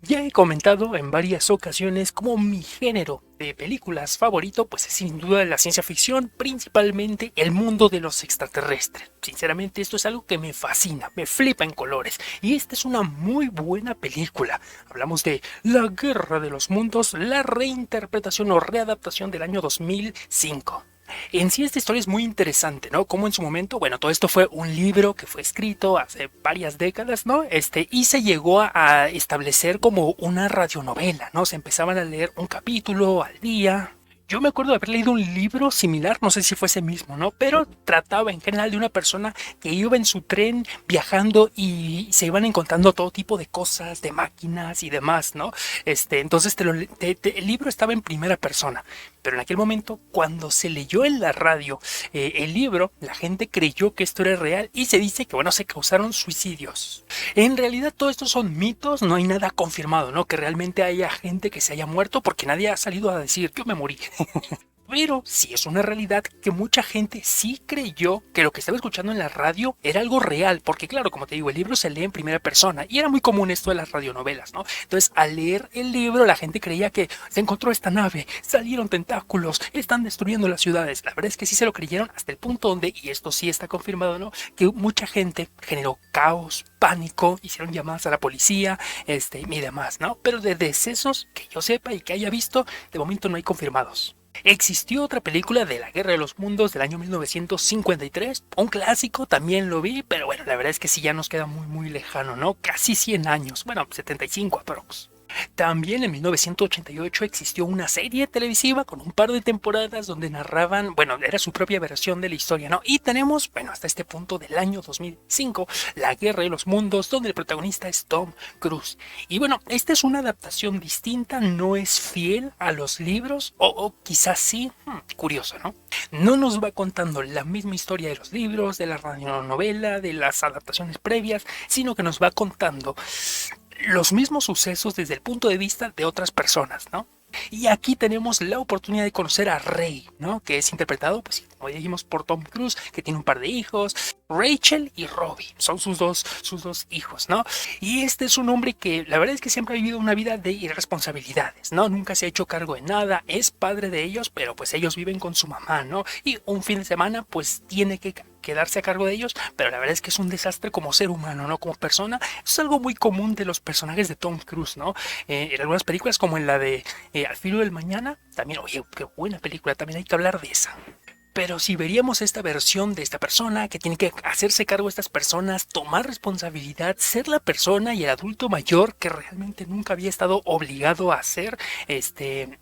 Ya he comentado en varias ocasiones cómo mi género de películas favorito pues es sin duda la ciencia ficción, principalmente el mundo de los extraterrestres. Sinceramente esto es algo que me fascina, me flipa en colores y esta es una muy buena película. Hablamos de La Guerra de los Mundos, la reinterpretación o readaptación del año 2005. En sí esta historia es muy interesante, ¿no? Como en su momento, bueno, todo esto fue un libro que fue escrito hace varias décadas, ¿no? Y se llegó a establecer como una radionovela, ¿no? Se empezaban a leer un capítulo al día. Yo me acuerdo de haber leído un libro similar, no sé si fue ese mismo, ¿no? Pero trataba en general de una persona que iba en su tren viajando y se iban encontrando todo tipo de cosas, de máquinas y demás, ¿no? Entonces el libro estaba en primera persona, pero en aquel momento, cuando se leyó en la radio el libro, la gente creyó que esto era real y se dice que, bueno, se causaron suicidios. En realidad todo esto son mitos, no hay nada confirmado, ¿no? Que realmente haya gente que se haya muerto porque nadie ha salido a decir yo me morí. Pero sí es una realidad que mucha gente sí creyó que lo que estaba escuchando en la radio era algo real, porque claro, como te digo, el libro se lee en primera persona y era muy común esto de las radionovelas, ¿no? Entonces, al leer el libro, la gente creía que se encontró esta nave, salieron tentáculos, están destruyendo las ciudades. La verdad es que sí se lo creyeron hasta el punto donde, y esto sí está confirmado, ¿no? Que mucha gente generó caos, pánico, hicieron llamadas a la policía, y demás, ¿no? Pero de decesos que yo sepa y que haya visto, de momento no hay confirmados. Existió otra película de la Guerra de los Mundos del año 1953, un clásico, también lo vi, pero bueno, la verdad es que sí ya nos queda muy lejano, ¿no? Casi 100 años, bueno, 75 aprox. También en 1988 existió una serie televisiva con un par de temporadas donde narraban, bueno, era su propia versión de la historia, ¿no? Y tenemos, bueno, hasta este punto del año 2005, La Guerra de los Mundos, donde el protagonista es Tom Cruise. Y bueno, esta es una adaptación distinta, no es fiel a los libros, o quizás sí, curioso, ¿no? No nos va contando la misma historia de los libros, de la radionovela, de las adaptaciones previas, sino que nos va contando los mismos sucesos desde el punto de vista de otras personas, ¿no? Y aquí tenemos la oportunidad de conocer a Rey, ¿no? Que es interpretado, pues como dijimos, por Tom Cruise, que tiene un par de hijos, Rachel y Robbie, son sus dos hijos, ¿no? Y este es un hombre que la verdad es que siempre ha vivido una vida de irresponsabilidades, ¿no? Nunca se ha hecho cargo de nada, es padre de ellos, pero pues ellos viven con su mamá, ¿no? Y un fin de semana pues tiene que quedarse a cargo de ellos, pero la verdad es que es un desastre como ser humano, ¿no? Como persona, es algo muy común de los personajes de Tom Cruise, ¿no? En algunas películas como en la de Al filo del mañana, también, oye, qué buena película, también hay que hablar de esa. Pero si veríamos esta versión de esta persona que tiene que hacerse cargo de estas personas, tomar responsabilidad, ser la persona y el adulto mayor que realmente nunca había estado obligado a hacer,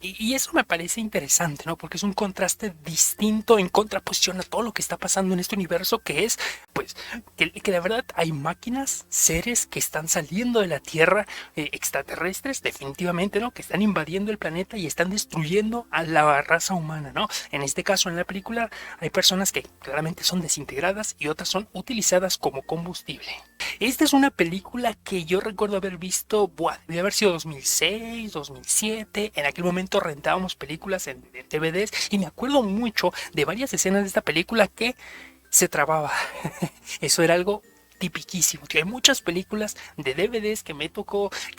y eso me parece interesante, ¿no? Porque es un contraste distinto en contraposición a todo lo que está pasando en este universo que es, pues, que de verdad hay máquinas, seres que están saliendo de la Tierra, extraterrestres, definitivamente, ¿no? Que están invadiendo el planeta y están destruyendo a la raza humana, ¿no? En este caso, en la película, hay personas que claramente son desintegradas y otras son utilizadas como combustible. Esta es una película que yo recuerdo haber visto, debe haber sido 2006, 2007. En aquel momento rentábamos películas en DVDs y me acuerdo mucho de varias escenas de esta película que se trababa. Eso era algo tipiquísimo, tío. Hay muchas películas de DVDs que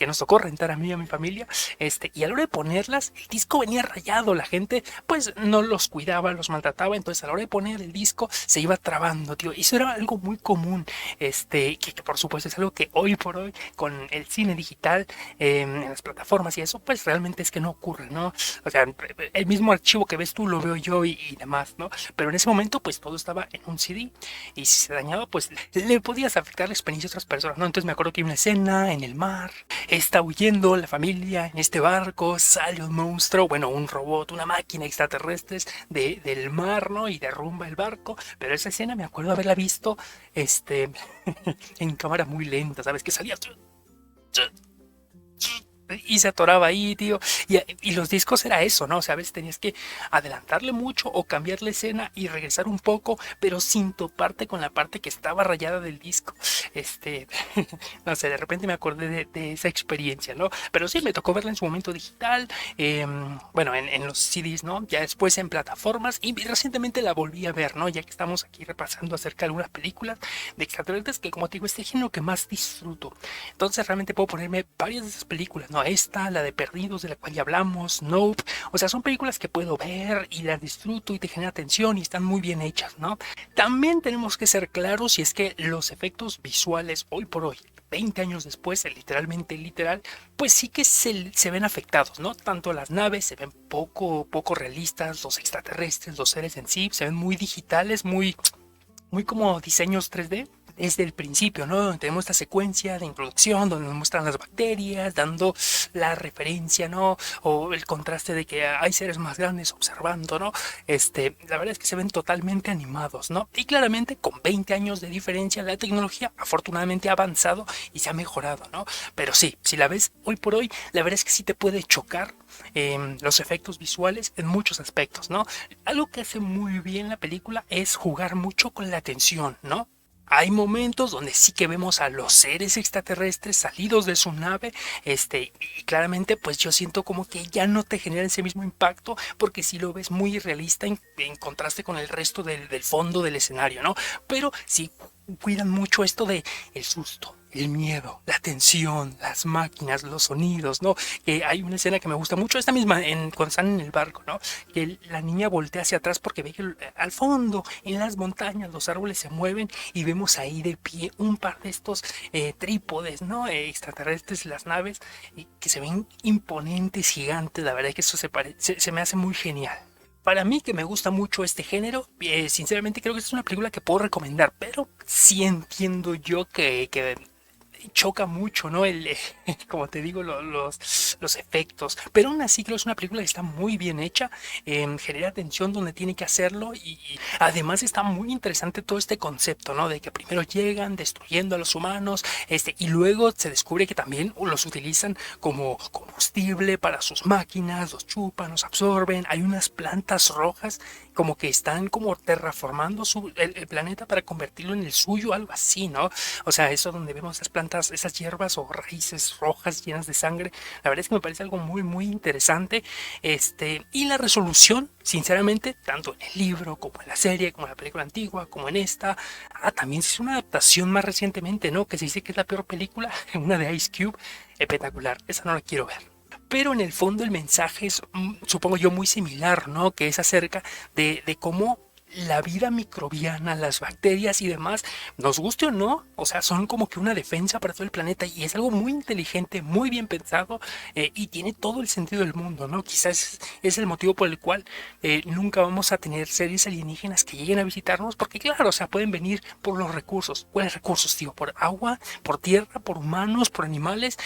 nos tocó rentar a mí y a mi familia, y a la hora de ponerlas, el disco venía rayado, la gente pues no los cuidaba, los maltrataba, entonces a la hora de poner el disco se iba trabando, tío, y eso era algo muy común, que por supuesto es algo que hoy por hoy, con el cine digital, en las plataformas y eso, pues realmente es que no ocurre, ¿no? O sea, el mismo archivo que ves tú lo veo yo y demás, ¿no? Pero en ese momento pues todo estaba en un CD, y si se dañaba pues le podías afectar la experiencia de otras personas, ¿no? Entonces me acuerdo que hay una escena en el mar, está huyendo la familia en este barco, sale un monstruo, bueno, un robot, una máquina extraterrestre del mar, ¿no? Y derrumba el barco, pero esa escena me acuerdo haberla visto, en cámara muy lenta, ¿sabes? Que salía y se atoraba ahí, tío. Y los discos era eso, ¿no? O sea, a veces tenías que adelantarle mucho o cambiar la escena y regresar un poco, pero sin toparte con la parte que estaba rayada del disco. Este, no sé, de repente me acordé de esa experiencia, ¿no? Pero sí, me tocó verla en su momento digital, bueno, en los CDs, ¿no? Ya después en plataformas y recientemente la volví a ver, ¿no? Ya que estamos aquí repasando acerca de algunas películas de extraterrestres que, como te digo, es el género que más disfruto. Entonces realmente puedo ponerme varias de esas películas, ¿no? Esta, la de Perdidos, de la cual ya hablamos, Nope. O sea, son películas que puedo ver y las disfruto y te genera atención y están muy bien hechas, ¿no? También tenemos que ser claros y es que los efectos visuales hoy por hoy 20 años después, literalmente literal, pues sí que se ven afectados, ¿no? Tanto las naves se ven poco realistas, los extraterrestres, los seres en sí, se ven muy digitales, muy como diseños 3D desde el principio, ¿no? Donde tenemos esta secuencia de introducción donde nos muestran las bacterias, dando la referencia, ¿no? O el contraste de que hay seres más grandes observando, ¿no? La verdad es que se ven totalmente animados, ¿no? Y claramente con 20 años de diferencia la tecnología afortunadamente ha avanzado y se ha mejorado, ¿no? Pero sí, si la ves hoy por hoy, la verdad es que sí te puede chocar los efectos visuales en muchos aspectos, ¿no? Algo que hace muy bien la película es jugar mucho con la tensión, ¿no? Hay momentos donde sí que vemos a los seres extraterrestres salidos de su nave, y claramente pues yo siento como que ya no te genera ese mismo impacto porque sí lo ves muy realista en contraste con el resto del fondo del escenario, ¿no? Pero sí cuidan mucho esto de el susto, el miedo, la tensión, las máquinas, los sonidos, ¿no? Hay una escena que me gusta mucho, esta misma, cuando están en el barco, ¿no? Que la niña voltea hacia atrás porque ve que al fondo, en las montañas, los árboles se mueven y vemos ahí de pie un par de estos trípodes, ¿no? Extraterrestres, las naves, que se ven imponentes, gigantes, la verdad es que eso se me hace muy genial. Para mí, que me gusta mucho este género, sinceramente creo que es una película que puedo recomendar, pero sí entiendo yo que choca mucho, ¿no? Como te digo, los efectos. Pero aún así creo que es una película que está muy bien hecha, genera tensión donde tiene que hacerlo y además está muy interesante todo este concepto, ¿no? De que primero llegan destruyendo a los humanos, y luego se descubre que también los utilizan como combustible para sus máquinas, los chupan, los absorben. Hay unas plantas rojas como que están como terraformando el planeta para convertirlo en el suyo, algo así, ¿no? O sea, eso donde vemos esas plantas, esas hierbas o raíces rojas llenas de sangre, la verdad es que me parece algo muy interesante. Y la resolución, sinceramente, tanto en el libro como en la serie, como en la película antigua, como en esta, también se hizo una adaptación más recientemente, ¿no? Que se dice que es la peor película, una de Ice Cube, espectacular, esa no la quiero ver. Pero en el fondo el mensaje es, supongo yo, muy similar, ¿no? Que es acerca de cómo la vida microbiana, las bacterias y demás, nos guste o no, o sea, son como que una defensa para todo el planeta y es algo muy inteligente, muy bien pensado, y tiene todo el sentido del mundo, ¿no? Quizás es el motivo por el cual nunca vamos a tener seres alienígenas que lleguen a visitarnos, porque claro, o sea, pueden venir por los recursos. ¿Cuáles recursos, tío? Por agua, por tierra, por humanos, por animales,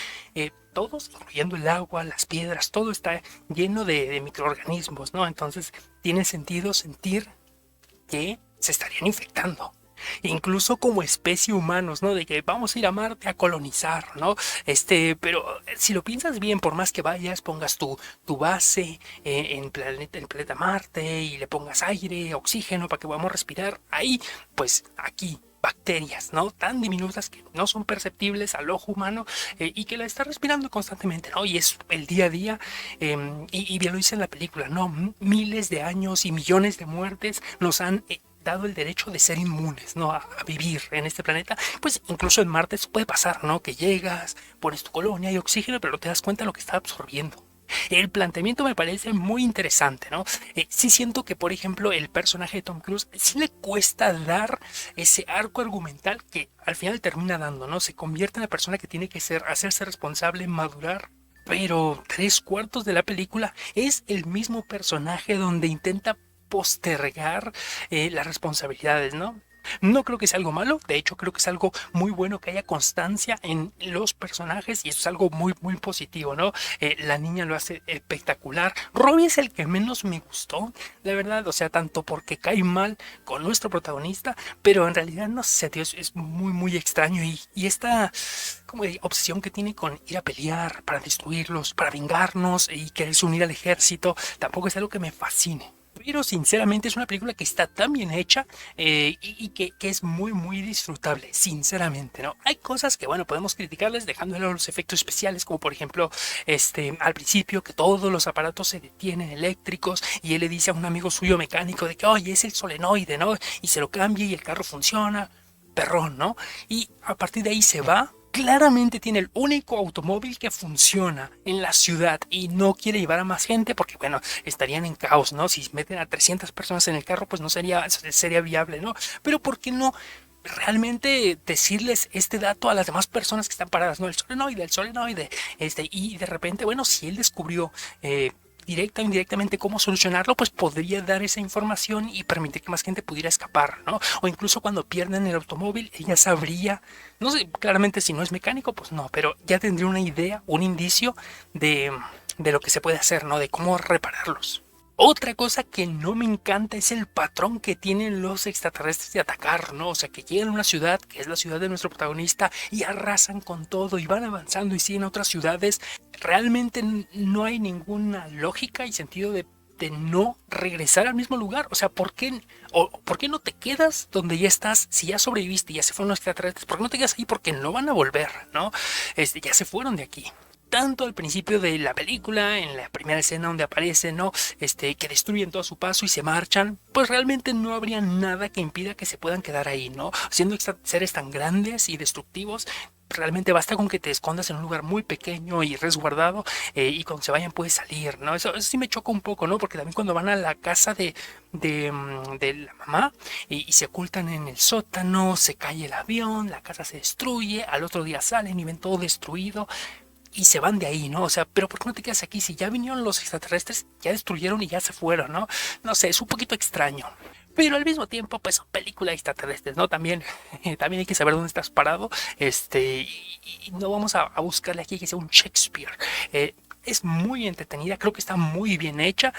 todos, incluyendo el agua, las piedras, todo está lleno de microorganismos, ¿no? Entonces tiene sentido sentir que se estarían infectando. Incluso como especie humanos, ¿no? De que vamos a ir a Marte a colonizar, ¿no? Pero si lo piensas bien, por más que vayas, pongas tu base en planeta Marte y le pongas aire, oxígeno para que podamos respirar, ahí, pues aquí bacterias, ¿no? Tan diminutas que no son perceptibles al ojo humano, y que la está respirando constantemente, ¿no? Y es el día a día, y bien lo dice en la película, ¿no? Miles de años y millones de muertes nos han dado el derecho de ser inmunes, ¿no? A vivir en este planeta. Pues incluso en Marte eso puede pasar, ¿no? Que llegas, pones tu colonia, hay oxígeno, pero no te das cuenta de lo que está absorbiendo. El planteamiento me parece muy interesante, ¿no? Sí siento que, por ejemplo, el personaje de Tom Cruise sí le cuesta dar ese arco argumental que al final termina dando, ¿no? Se convierte en la persona que tiene que hacerse responsable, madurar. Pero 3/4 de la película es el mismo personaje donde intenta postergar las responsabilidades, ¿no? No creo que sea algo malo, de hecho creo que es algo muy bueno que haya constancia en los personajes y eso es algo muy muy positivo, ¿no? La niña lo hace espectacular. Robbie es el que menos me gustó, la verdad, o sea, tanto porque cae mal con nuestro protagonista, pero en realidad no sé, tío, es muy muy extraño y esta como de obsesión que tiene con ir a pelear para destruirlos, para vengarnos y quererse unir al ejército, tampoco es algo que me fascine. Pero sinceramente es una película que está tan bien hecha y que es muy muy disfrutable, sinceramente, ¿no? Hay cosas que, bueno, podemos criticarles dejándole los efectos especiales, como por ejemplo, al principio que todos los aparatos se detienen eléctricos y él le dice a un amigo suyo mecánico de que, oye, es el solenoide, ¿no? Y se lo cambia y el carro funciona, perrón, ¿no? Y a partir de ahí se va. Claramente tiene el único automóvil que funciona en la ciudad y no quiere llevar a más gente porque, bueno, estarían en caos, ¿no? Si meten a 300 personas en el carro, pues no sería viable, ¿no? Pero ¿por qué no realmente decirles este dato a las demás personas que están paradas, ¿no? El solenoide, y de repente, bueno, si él descubrió directa o indirectamente cómo solucionarlo, pues podría dar esa información y permitir que más gente pudiera escapar, ¿no? O incluso cuando pierden el automóvil, ella sabría, no sé, claramente si no es mecánico, pues no, pero ya tendría una idea, un indicio de, de lo que se puede hacer, ¿no? De cómo repararlos. Otra cosa que no me encanta es el patrón que tienen los extraterrestres de atacar, ¿no? O sea, que llegan a una ciudad, que es la ciudad de nuestro protagonista, y arrasan con todo, y van avanzando y siguen a otras ciudades. Realmente no hay ninguna lógica y sentido de no regresar al mismo lugar. O sea, ¿por qué no te quedas donde ya estás? Si ya sobreviviste y ya se fueron los extraterrestres, ¿por qué no te quedas ahí? Porque no van a volver, ¿no? Ya se fueron de aquí tanto al principio de la película, en la primera escena donde aparecen, ¿no? Que destruyen todo a su paso y se marchan, pues realmente no habría nada que impida que se puedan quedar ahí, ¿no? Siendo seres tan grandes y destructivos, realmente basta con que te escondas en un lugar muy pequeño y resguardado y cuando se vayan puedes salir, ¿no? Eso sí me choca un poco, ¿no? Porque también cuando van a la casa de la mamá y se ocultan en el sótano, se cae el avión, la casa se destruye, al otro día salen y ven todo destruido y se van de ahí, ¿no? O sea, pero ¿por qué no te quedas aquí? Si ya vinieron los extraterrestres, ya destruyeron y ya se fueron, ¿no? No sé, es un poquito extraño. Pero al mismo tiempo, pues son películas extraterrestres, ¿no? También, también hay que saber dónde estás parado. Y no vamos a buscarle aquí que sea un Shakespeare. Es muy entretenida, creo que está muy bien hecha.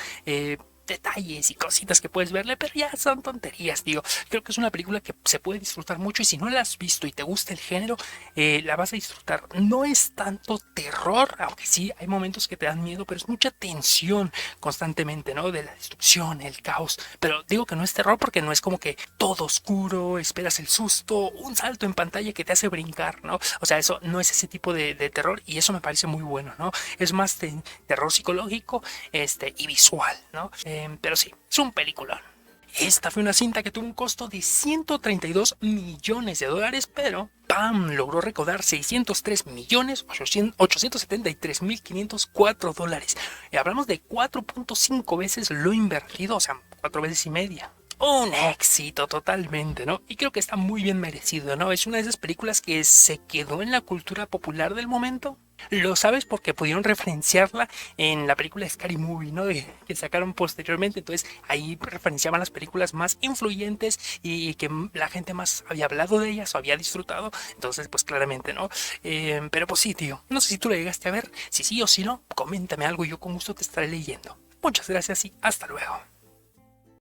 Detalles y cositas que puedes verle, pero ya son tonterías, digo. Creo que es una película que se puede disfrutar mucho y si no la has visto y te gusta el género, la vas a disfrutar. No es tanto terror, aunque sí hay momentos que te dan miedo, pero es mucha tensión constantemente, ¿no? De la destrucción, el caos. Pero digo que no es terror porque no es como que todo oscuro, esperas el susto, un salto en pantalla que te hace brincar, ¿no? O sea, eso no es ese tipo de terror y eso me parece muy bueno, ¿no? Es más terror psicológico y visual, ¿no? Pero sí, es un peliculón. Esta fue una cinta que tuvo un costo de 132 millones de dólares, pero ¡pam! Logró recaudar 603 millones 873 mil 504 dólares. Hablamos de 4.5 veces lo invertido, o sea, 4 veces y media. Un éxito totalmente, ¿no? Y creo que está muy bien merecido, ¿no? Es una de esas películas que se quedó en la cultura popular del momento. Lo sabes porque pudieron referenciarla en la película Scary Movie, ¿no? Que sacaron posteriormente. Entonces ahí referenciaban las películas más influyentes y que la gente más había hablado de ellas o había disfrutado. Entonces, pues claramente, ¿no? Pero pues sí, tío. No sé si tú la llegaste a ver. Si sí o si no, coméntame algo y yo con gusto te estaré leyendo. Muchas gracias y hasta luego.